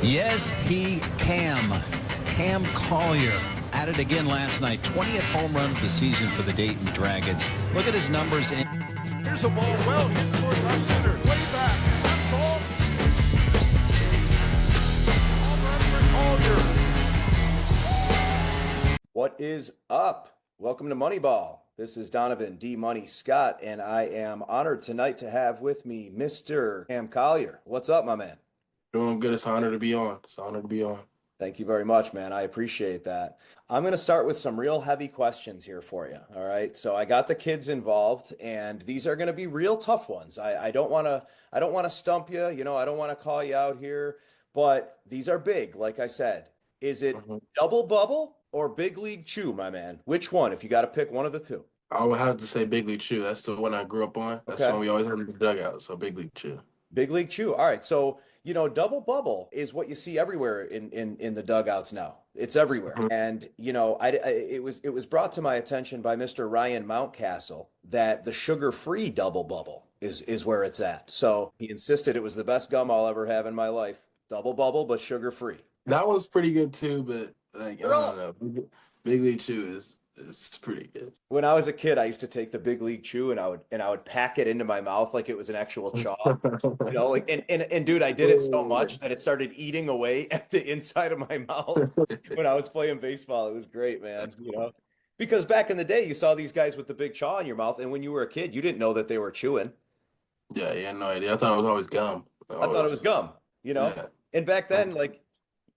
Yes, Cam Collier at it again last night. 20th home run of the season for the Dayton Dragons. Look at his numbers. Here's a ball well hit toward left center. Way back. That ball. Home run for Collier. What is up? Welcome to Moneyball. This is Donovan D. Money Scott, and I am honored tonight to have with me Mr. Cam Collier. What's up, my man? Doing good. It's an honor to be on. Thank you very much, man. I appreciate that. I'm going to start with some real heavy questions here for you. All right. So I got the kids involved, and these are going to be real tough ones. I don't want to stump you. You know, I don't want to call you out here, but these are big. Like I said, is it double bubble or big league chew, my man? Which one? If you got to pick one of the two. I would have to say Big League Chew. That's the one I grew up on. That's the one we always had in the dugout. So Big League Chew. Big League Chew. All right. So, you know, double bubble is what you see everywhere in the dugouts now. It's everywhere. And, you know, it was brought to my attention by Mr. Ryan Mountcastle that the sugar-free double bubble is where it's at. So he insisted it was the best gum I'll ever have in my life. Double bubble, but sugar-free. That one's pretty good too, but like, I don't know. Big League Chew is pretty good. When I was a kid, I used to take the Big League Chew and I would pack it into my mouth like it was an actual chaw. You know, like and dude, I did it so much that it started eating away at the inside of my mouth when I was playing baseball. It was great, man. You know, because back in the day, you saw these guys with the big chaw in your mouth, and when you were a kid, you didn't know that they were chewing. Yeah, no idea. I thought it was always gum. I thought it was gum, you know. Yeah. And back then, like,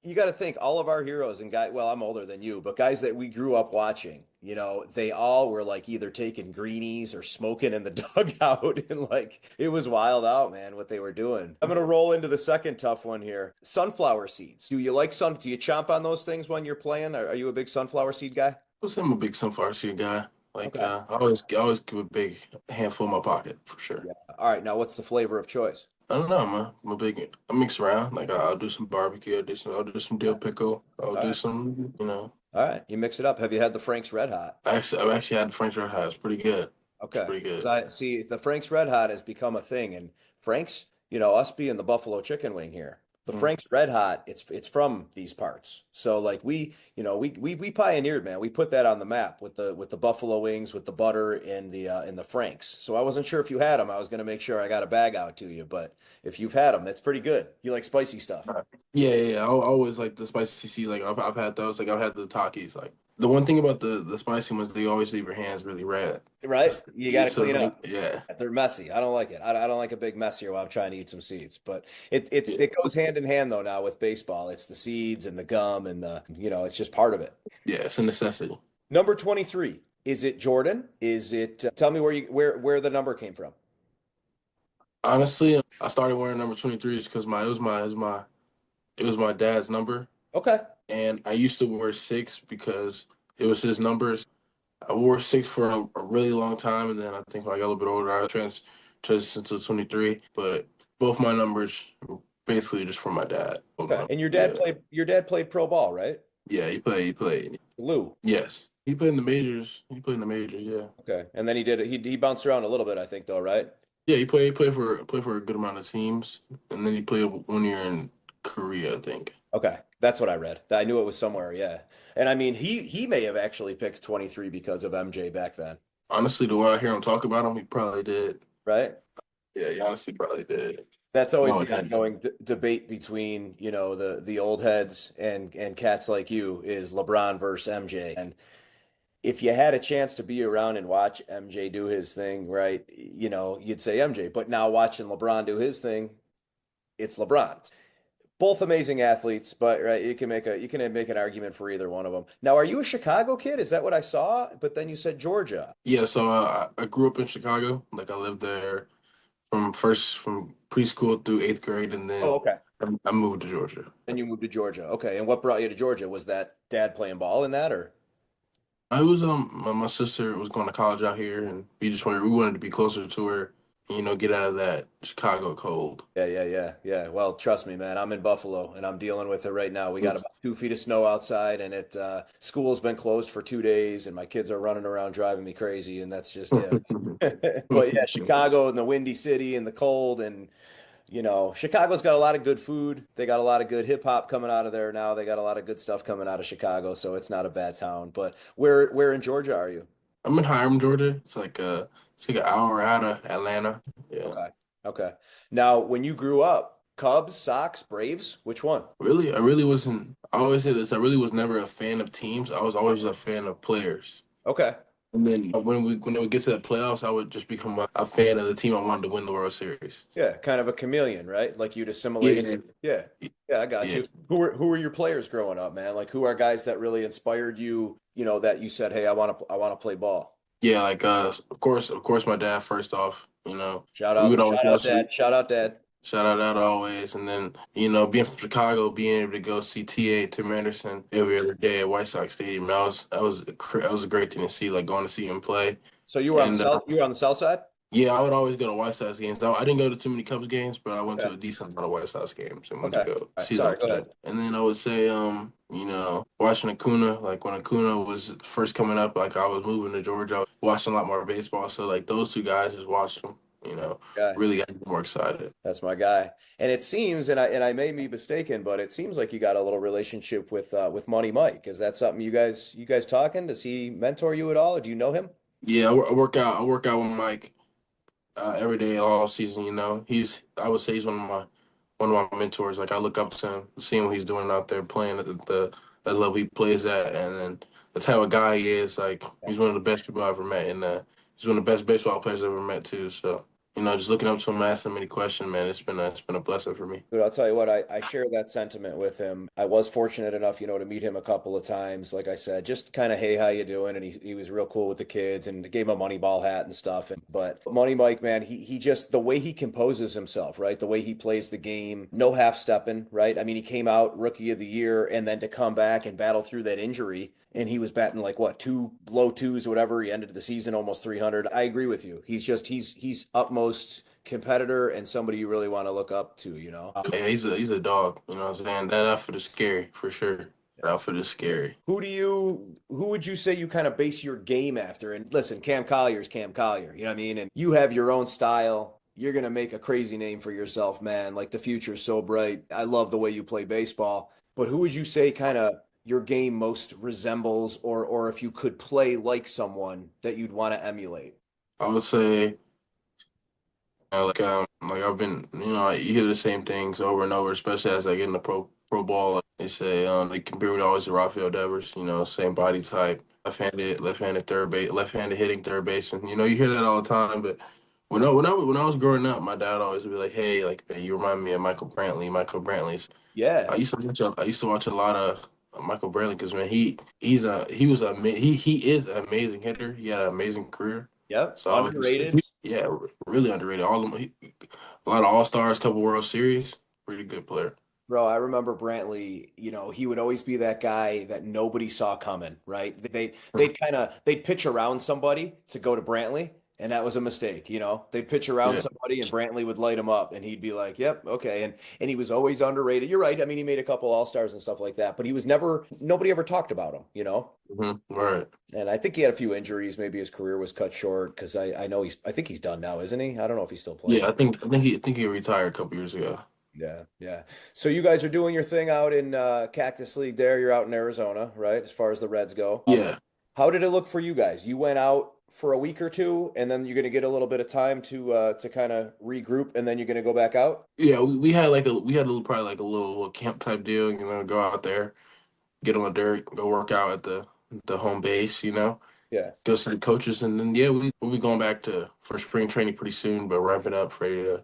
you got to think all of our heroes and guys, well, I'm older than you, but guys that we grew up watching, you know, they all were like either taking greenies or smoking in the dugout. And like, it was wild out, man, what they were doing. I'm going to roll into the second tough one here. Sunflower seeds. Do you chomp on those things when you're playing? Are you a big sunflower seed guy? I'm a big sunflower seed guy. Like, Okay. I always keep a big handful in my pocket for sure. Yeah. All right. Now, what's the flavor of choice? I don't know, man. I mix around. Like I'll do some barbecue, I'll do some dill pickle, do some, you know. All right. You mix it up. Have you had the Frank's Red Hot? I've actually had the Frank's Red Hot. It's pretty good. Okay. It's pretty good. I see the Frank's Red Hot has become a thing, and Frank's, you know, us being the Buffalo chicken wing here, the Frank's Red Hot, it's from these parts. So like we pioneered, man. We put that on the map with the buffalo wings, with the butter and the Frank's. So I wasn't sure if you had them. I was gonna make sure I got a bag out to you, but if you've had them, that's pretty good. You like spicy stuff? Yeah. I always like the spicy seeds. Like I've had those. Like I've had the Takis. Like the one thing about the spicy ones, they always leave your hands really red. Right? You got to So clean it's up. like, yeah. They're messy. I don't like it. I don't like a big mess here while I'm trying to eat some seeds. But it goes hand in hand though now with baseball. It's the seeds and the gum and it's just part of it. Yeah, it's a necessity. Number 23. Is it Jordan? Is it tell me where the number came from? Honestly, I started wearing number 23 because it was my dad's number. Okay. And I used to wear 6 because it was his numbers. I wore 6 for a really long time, and then I think when I got a little bit older, I transitioned to 23. But both my numbers were basically just from my dad. Okay. And your dad played pro ball, right? Yeah, he played. Lou. Yes. He played in the majors. Yeah. Okay. And then he bounced around a little bit, I think, though, right? Yeah, he played for a good amount of teams, and then he played 1 year in Korea, I think. Okay, that's what I read. I knew it was somewhere, yeah. And I mean, he may have actually picked 23 because of MJ back then. Honestly, the way I hear him talk about him, he probably did. Right? Yeah, he honestly probably did. That's always the ongoing debate between, you know, the old heads and cats like you is LeBron versus MJ. And if you had a chance to be around and watch MJ do his thing, right, you know, you'd say MJ. But now watching LeBron do his thing, it's LeBron. Both amazing athletes, but right, you can make an argument for either one of them. Now, are you a Chicago kid? Is that what I saw? But then you said Georgia. Yeah, so I grew up in Chicago. Like I lived there from preschool through 8th grade, and then okay. I moved to Georgia. And you moved to Georgia. Okay. And what brought you to Georgia? Was that dad playing ball in that, or? I was my sister was going to college out here, and we wanted to be closer to her. You know, get out of that Chicago cold. Yeah. Well, trust me, man. I'm in Buffalo, and I'm dealing with it right now. We got about 2 feet of snow outside, and school's been closed for 2 days, and my kids are running around driving me crazy, and that's just it. But yeah, Chicago and the Windy City and the cold, and Chicago's got a lot of good food. They got a lot of good hip hop coming out of there now. They got a lot of good stuff coming out of Chicago, so it's not a bad town. But where in Georgia are you? I'm in Hiram, Georgia. It's like an hour out of Atlanta. Yeah. Okay. Okay. Now, when you grew up, Cubs, Sox, Braves, which one? Really, I really wasn't. I always say this. I really was never a fan of teams. I was always a fan of players. Okay. And then when it would get to the playoffs, I would just become a fan of the team I wanted to win the World Series. Yeah, kind of a chameleon, right? Like you'd assimilate. Yeah, Yeah. Yeah, I got yeah, you. Who were your players growing up, man? Like who are guys that really inspired you, that you said, "Hey, I want to play ball." yeah. Like of course, my dad. First off, Shout we would out, always shout out, watch. Dad. Shout out, Dad. Shout out that always, and then being from Chicago, being able to go see Tim Anderson every other day at White Sox Stadium, that was a great thing to see, like going to see him play. So you were on the And south. You were on the south side. yeah, I would always go to White Sox games. I didn't go to too many Cubs games, but I went Okay. to a decent amount of White Sox games and went to Okay. go All right. see Sorry. them Go play. ahead. And then I would say, watching Acuna, like when Acuna was first coming up, like I was moving to Georgia, I was watching a lot more baseball. So like those two guys, just watching them, Guy. really got me more excited. That's my guy. And it seems, and I may be mistaken, but it seems like you got a little relationship with Money Mike. Is that something you guys talking? Does he mentor you at all, or do you know him? Yeah, I work out. I work out with Mike every day all season. I would say he's one of my mentors. Like I look up to him, seeing what he's doing out there, playing at the level he plays at, and then the type of guy he is. Like he's one of the best people I've ever met, and he's one of the best baseball players I've ever met too. So just looking up to him, asking him any questions, man, it's been a blessing for me. Dude, I'll tell you what, I share that sentiment with him. I was fortunate enough, to meet him a couple of times. Like I said, just kind of, hey, how you doing? And he was real cool with the kids and gave him a Moneyball hat and stuff. But Money Mike, man, he just the way he composes himself, right? The way he plays the game, no half stepping, right? I mean, he came out rookie of the year and then to come back and battle through that injury. And he was batting like what, two low twos, whatever. He ended the season almost 300. I agree with you. He's utmost competitor and somebody you really want to look up to. Yeah, he's a dog. You know what I'm saying? That outfit is scary for sure. That outfit is scary. Who would you say you kind of base your game after? And listen, Cam Collier is Cam Collier, you know what I mean? And you have your own style. You're going to make a crazy name for yourself, man. Like the future is so bright. I love the way you play baseball. But who would you say kind of your game most resembles or if you could play like someone that you'd want to emulate? I would say like I've been, you hear the same things over and over, especially as I get in the pro ball. They say they compare me always to Rafael Devers, same body type, left-handed third base, left-handed hitting third baseman. You hear that all the time. But when I was growing up, my dad always would be like, "Hey, like man, you remind me of Michael Brantley." Michael Brantley. Yeah. I used to watch a lot of Michael Brantley because man, he is an amazing hitter. He had an amazing career. Yep. So I would just say, Underrated. yeah, really underrated. A lot of All Stars, couple World Series, pretty good player. Bro, I remember Brantley, he would always be that guy that nobody saw coming, right? They'd pitch around somebody to go to Brantley, and that was a mistake. They'd pitch around Yeah, somebody and Brantley would light him up and he'd be like, "Yep, okay." And he was always underrated. You're right. I mean, he made a couple All-Stars and stuff like that, but he was never nobody ever talked about him. right. And I think he had a few injuries. Maybe his career was cut short because I think he's done now, isn't he? I don't know if he's still playing. Yeah, I think he retired a couple years ago. Yeah, yeah. So you guys are doing your thing out in Cactus League there. You're out in Arizona, right? As far as the Reds go. Yeah, How did it look for you guys? You went out for a week or two, and then you're going to get a little bit of time to kind of regroup, and then you're going to go back out? yeah. We had probably like a little camp type deal. Go out there, get on the dirt, go work out at the home base. Yeah, Go see the coaches, and then yeah, we'll be going back for spring training pretty soon, but ramping up, ready to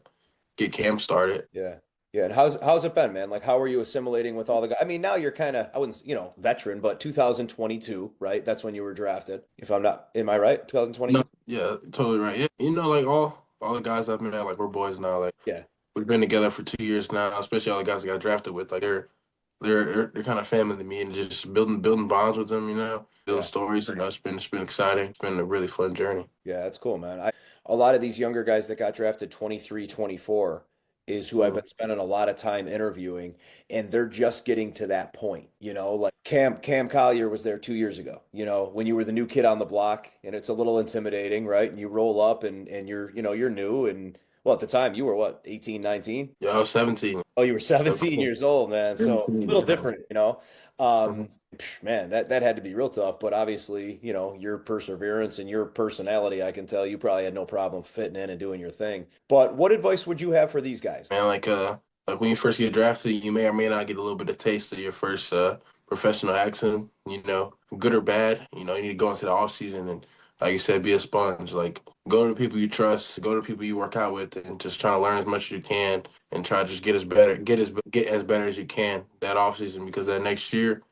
get camp started. yeah. Yeah, and how's it been, man? Like, how are you assimilating with all the guys? I mean, now you're kind of, I wouldn't, veteran, but 2022, right? That's when you were drafted. If I'm not, am I right? No, 2022? yeah, totally right. Yeah, like all the guys I've met, like we're boys now. Like Yeah, we've been together for 2 years now, especially all the guys I got drafted with. Like they're kind of family to me, and just building bonds with them. Building yeah. stories. It's been exciting. It's been a really fun journey. Yeah, that's cool, man. A lot of these younger guys that got drafted 23, 24 is who I've Mhm. been spending a lot of time interviewing, and they're just getting to that point. Like Cam Collier was there 2 years ago, when you were the new kid on the block, and it's a little intimidating, right? And you roll up and you're new and Well, at the time you were what, 18, 19? Yeah, I was 17. Oh, you were 17 17. years old, man. So a 17, little yeah. different, you know. Man, that had to be real tough. But obviously, you know, your perseverance and your personality, I can tell you probably had no problem fitting in and doing your thing. But what advice would you have for these guys? Man, like when you first get drafted, you may or may not get a little bit of taste of your first professional action, good or bad. You need to go into the off season and, like you said, be a sponge. Like, go to the people you trust, go to the people you work out with, and just try to learn as much as you can, and try to just get as better as you can that off season, because that next year,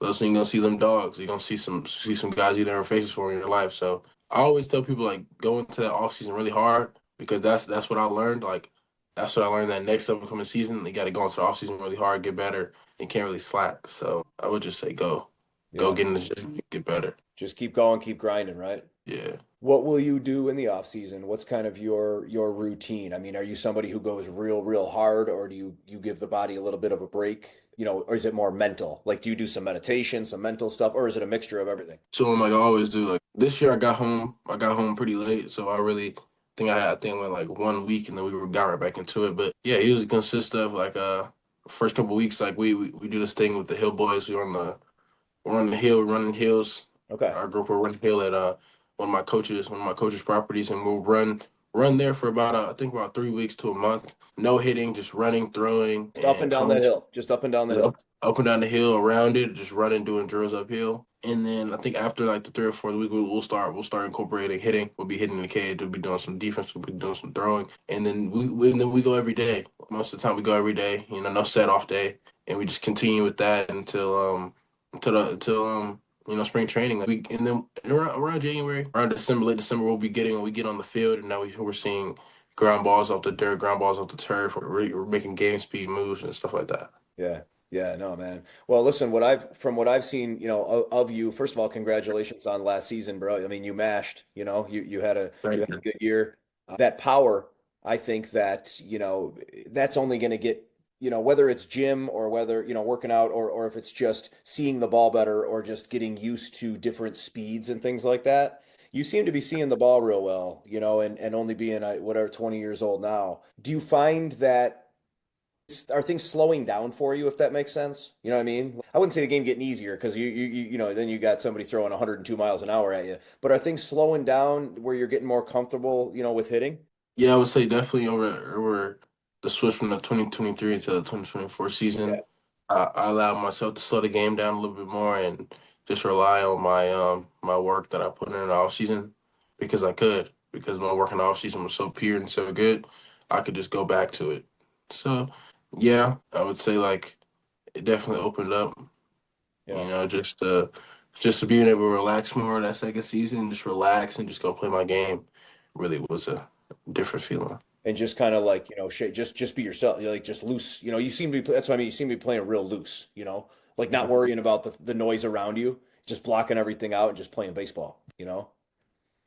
that's when you're gonna see them dogs. You're gonna see some guys you never faces for in your life. So I always tell people, like, go into that off season really hard, because that's what I learned. Like, that's what I learned, that next upcoming season, you got to go into the offseason really hard, get better, and can't really slack. So I would just say go Yeah, get in the gym, get better. just keep going, keep grinding, right? Yeah. What will you do in the off season? What's kind of your routine? I mean, are you somebody who goes real hard, or do you give the body a little bit of a break? You know, or is it more mental? Like, do you do some meditation, some mental stuff, or is it a mixture of everything? So like I always do, like this year I got home pretty late, so I really think I went like 1 week, and then got right back into it. But yeah, it usually consists of like first couple weeks, like we do this thing with the Hill Boys. We're on the hill, running hills. Okay. Our group will run hill at one of my coaches' properties, and we'll run there for about I think about 3 weeks to a month. No hitting, just running, throwing, Just up and and down that coming hill. Just up and down the hill. up and down the hill around it, just running, doing drills uphill. And then I think after like the third or fourth week, we'll start incorporating hitting. We'll be hitting the cage. We'll be doing some defense. We'll be doing some throwing, and then we go every day. Most of the time, we go every day. No set off day, and we just continue with that until spring training. Like and then around January, around December, late December, when we get on the field, and now we're seeing ground balls off the dirt, ground balls off the turf. We're making game speed moves and stuff like that. Yeah. Yeah, no, man. Well, listen, from what I've seen, you know, of you, first of all, congratulations on last season, bro. I mean, you mashed, you know, you had a you Thank had a you. good year. That power, I think that, you know, that's only going to get, you know, whether it's gym or whether, you know, working out or if it's just seeing the ball better or just getting used to different speeds and things like that. You seem to be seeing the ball real well, you know, and only being whatever 20 years old now. Do you find that are things slowing down for you, if that makes sense? You know what I mean? I wouldn't say the game getting easier because you know, then you got somebody throwing 102 miles an hour at you. But are things slowing down where you're getting more comfortable, you know, with hitting? Yeah, I would say definitely over the switch from the 2023 to the 2024 Yeah. season. I allowed myself to slow the game down a little bit more and just rely on my work that I put in the off season, because my work in the off season was so pure and so good, I could just go back to it. So yeah, I would say like it definitely opened up. Yeah. Just to being able to relax more that second season, just relax and just go play my game, really was a different feeling. And just kind of like, you know, just be yourself. You're like just loose. You know, you seem to be that's what I mean. You seem to be playing real loose, you know, like not worrying about the noise around you, just blocking everything out and just playing baseball, you know?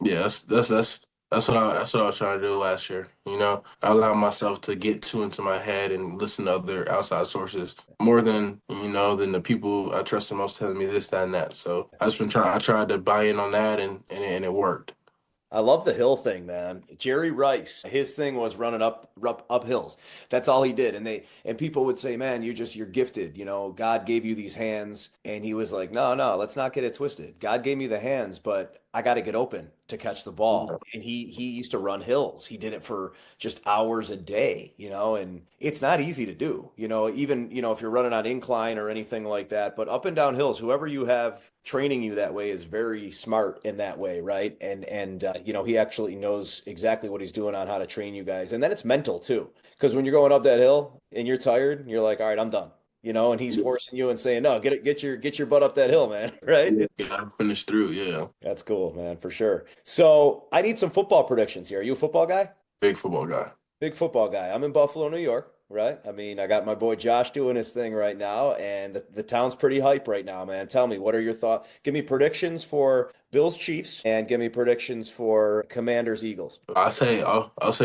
Yeah, that's what I was trying to do last year. I allowed myself to get too into my head and listen to other outside sources more than the people I trust the most telling me this, that, and that. So I tried to buy in on that, and it worked. I love the hill thing, man. Jerry Rice, his thing was running up hills. That's all he did. And people would say, "Man, you're gifted. You know, God gave you these hands." And he was like, "No, no, let's not get it twisted. God gave me the hands, but I got to get open to catch the ball." And he used to run hills. He did it for just hours a day, you know, and it's not easy to do, you know, even, you know, if you're running on incline or anything like that, but up and down hills, whoever you have training you that way is very smart in that way, right? And you know, he actually knows exactly what he's doing on how to train you guys. And then it's mental too, because when you're going up that hill and you're tired, you're like, all right, I'm done. You know, and he's forcing you and saying, "No, get your butt up that hill, man." Right? Yeah, I finished through. Yeah, That's cool, man, for sure. So I need some football predictions here. Are you a football guy? big football guy. Big football guy. I'm in Buffalo, New York, right? I mean, I got my boy Josh doing his thing right now, and the town's pretty hype right now, man. Tell me, what are your thoughts? Give me predictions for Bills Chiefs, and give me predictions for Commanders Eagles. I'll say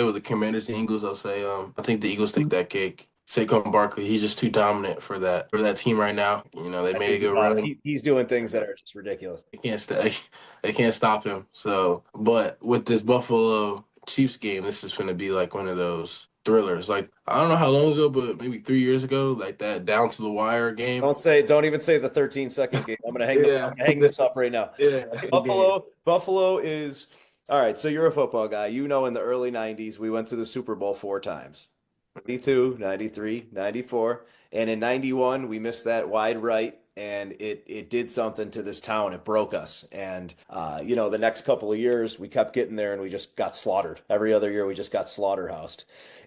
with the Commanders and Eagles, I'll say I think the Eagles take that cake. Saquon Barkley, he's just too dominant for that team right now. They That made a dude's a good dog. run. He's doing things that are just ridiculous. They can't stop him. So, but with this Buffalo Chiefs game, this is gonna be like one of those thrillers. Like I don't know how long ago, but maybe 3 years ago, like that down to the wire game. Don't even say the 13-second game. I'm Yeah, gonna hang this up right now. yeah, the game. Buffalo is all right. So you're a football guy. You know, in the early 90s, we went to the Super Bowl 4 times. 92, 93, 94. And in 91, we missed that wide right. And it did something to this town. It broke us. And, the next couple of years, we kept getting there and we just got slaughtered. Every other year, we just got slaughterhoused.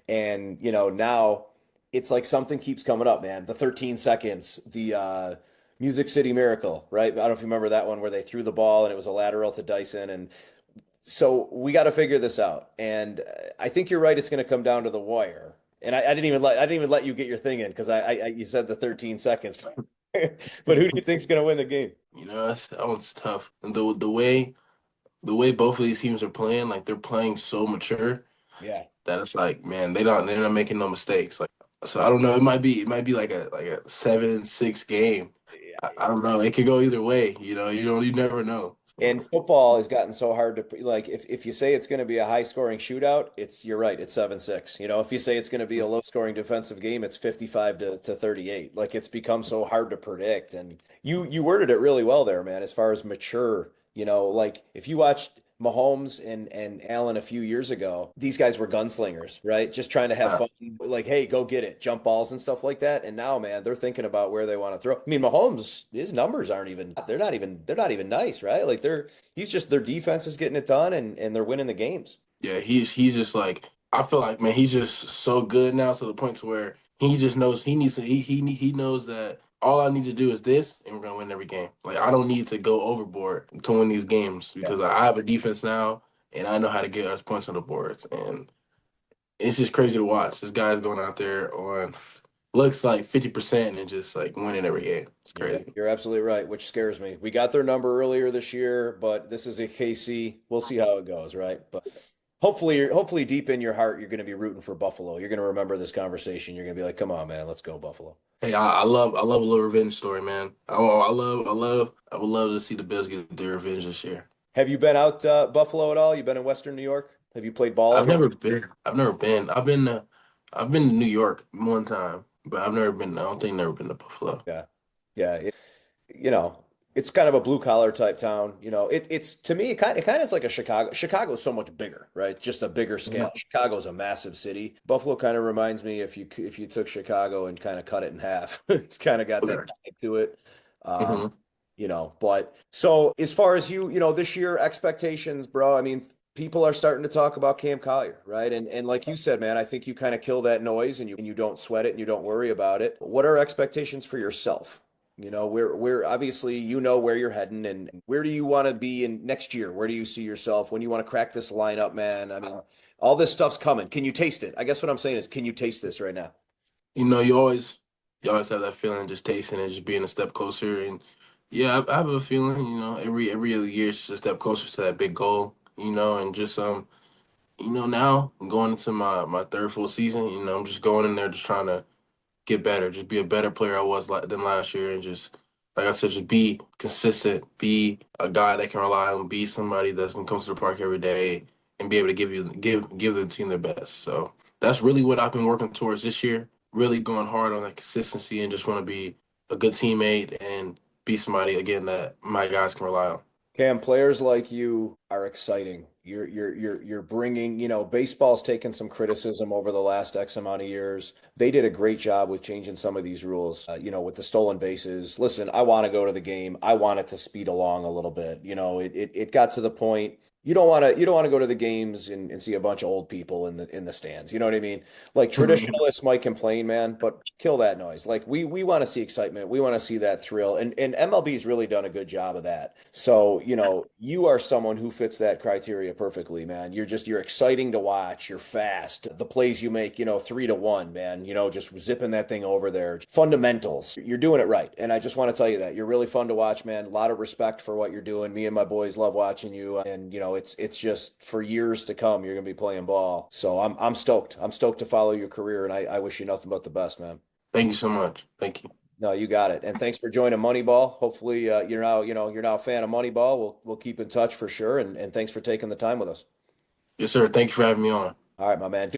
And, now it's like something keeps coming up, man. The 13 seconds, the Music City Miracle, right? I don't know if you remember that one where they threw the ball and it was a lateral to Dyson. And so we got to figure this out. And I think you're right. It's going to come down to the wire. And I didn't even let you get your thing in because you said the 13 seconds. But who do you think's going to win the game? That one's tough. And the way both of these teams are playing, like they're playing so mature Yeah. that it's like, man, they're not making no mistakes. Like, so I don't know. It might be like a 7-6 game. I don't know. It could go either way. You never know. And football has gotten so hard to like if you say it's going to be a high scoring shootout, you're right, it's 7-6. If you say it's going to be a low scoring defensive game, it's 55 to 38. Like it's become so hard to predict. And you worded it really well there, man, as far as mature, like if you watched Mahomes and Allen a few years ago, these guys were gunslingers, right? Just trying to have Yeah. fun, like, hey, go get it, jump balls and stuff like that. And now, man, they're thinking about where they want to throw. I mean, Mahomes, his numbers aren't even they're not even nice, right? Like he's just their defense is getting it done and they're winning the games. Yeah, he's just like I feel like, man, he's just so good now to the point to where he just knows he needs to he knows that all I need to do is this and we're gonna win every game. Like I don't need to go overboard to win these games Yeah. because I have a defense now and I know how to get us points on the boards. And it's just crazy to watch. This guy's going out there on looks like 50% and just like winning every game. It's crazy. You're absolutely right, which scares me. We got their number earlier this year, but this is a KC. We'll see how it goes, right? But hopefully deep in your heart, you're going to be rooting for Buffalo. You're going to remember this conversation. You're going to be like, "Come on, man, let's go Buffalo." Hey, I love a little revenge story, man. I would love to see the Bills get their revenge this year. Have you been out Buffalo at all? You been in Western New York? Have you played ball I've here? never been. I've never been. I've been to New York one time, but I've never been. I don't think never been to Buffalo. Yeah. Yeah. You know, it's kind of a blue collar type town. It's to me, it kind of is like a Chicago. Chicago's so much bigger, right? Just a bigger scale. Mhm. Chicago's a massive city. Buffalo kind of reminds me if you took Chicago and kind of cut it in half. It's kind of got that Okay. vibe to it. Um, Mhm. but so as far as this year expectations, bro, I mean, people are starting to talk about Cam Collier, right? And like you said, man, I think you kind of kill that noise and you don't sweat it and you don't worry about it. What are expectations for yourself? We're obviously where you're heading and where do you want to be in next year? Where do you see yourself when you want to crack this lineup, man? I mean, all this stuff's coming. Can you taste it? I guess what I'm saying is, can you taste this right now? You know, you always have that feeling, just tasting and just being a step closer. And yeah, I have a feeling. Every other year, it's just a step closer to that big goal. And just now I'm going into my third full season. I'm just going in there, just trying to get better, just be a better player I was than last year, and just like I said, just be consistent, be a guy that can rely on, be somebody that's gonna come to the park every day and be able to give the team their best. So that's really what I've been working towards this year. Really going hard on that consistency and just want to be a good teammate and be somebody again that my guys can rely on. Cam, players like you are exciting. You're bringing, baseball's taken some criticism over the last X amount of years. They did a great job with changing some of these rules, with the stolen bases. Listen, I want to go to the game. I want it to speed along a little bit. It got to the point you don't want to go to the games and see a bunch of old people in the stands. You know what I mean? Like traditionalists might complain, man, but kill that noise. Like we want to see excitement. We want to see that thrill. And MLB's really done a good job of that. So, you are someone who fits that criteria perfectly, man. You're exciting to watch. You're fast. The plays you make, 3-1, man, just zipping that thing over there. Fundamentals. You're doing it right. And I just want to tell you that you're really fun to watch, man. A lot of respect for what you're doing. Me and my boys love watching you. And, it's just for years to come, you're going to be playing ball. So I'm stoked. I'm stoked to follow your career. And I wish you nothing but the best, man. Thank you so much. Thank you. No, you got it. And thanks for joining Moneyball. Hopefully, you're now a fan of Moneyball. We'll keep in touch for sure. And thanks for taking the time with us. Yes, sir. Thank you for having me on. All right, my man.